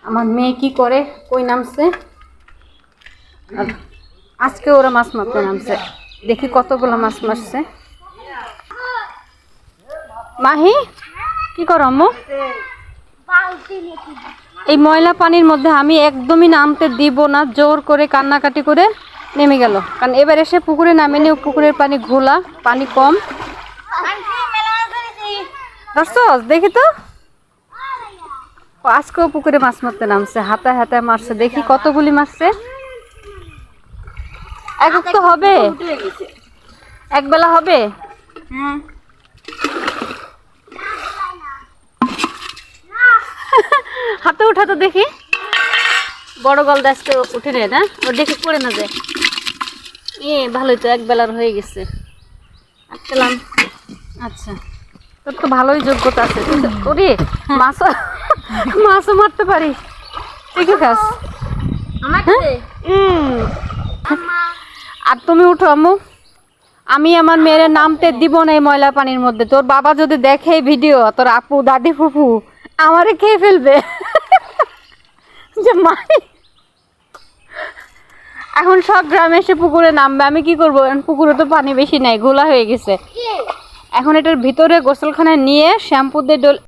আমার মেয়ে কি করে, কই নামছে, আর আজকে ওরা মাছ মারতে নামছে। দেখি কতগুলো মাছ মারছে। মাহি কি করো আম্মু? এই ময়লা পানির মধ্যে আমি একদমই নামতে দিব না, জোর করে কান্নাকাটি করে নেমে গেল। কারণ এবার এসে পুকুরে নামে নিয়ে পুকুরের পানি ঘোলা, পানি কম। দেখি তো আজকেও পুকুরে মাছ মারতে নামছে, হাতায় হাতায় মারছে। দেখি কতগুলি মারছে। এক তো হবে, এক বেলা হবে। হাতে উঠা তো দেখি, বড় গল আজকে উঠে নেয় না, ও দেখি পড়ে না যায়। ভালোই তো, এক বেলার হয়ে গেছে। আচ্ছা, তোর তো ভালোই যোগ্যতা আছে। ওরে মাছও মারতে পারিস, ঠিক খাস। আর তুমি উঠো আম্মু, আমি আমার মেয়ের নামতে দিব না এই ময়লা পানির মধ্যে। তোর বাবা যদি দেখে এই ভিডিও, তোর আপু দাদি ফুফু আমারে খেয়ে ফেলবে। যে মাই এখন সব গ্রামে এসে পুকুরে নামবে, আমি কি করবো? পুকুরে তো পানি বেশি নাই, ঘোলা হয়ে গেছে। এখন এটার ভিতরে গোসলখানায় নিয়ে শ্যাম্পু দিয়ে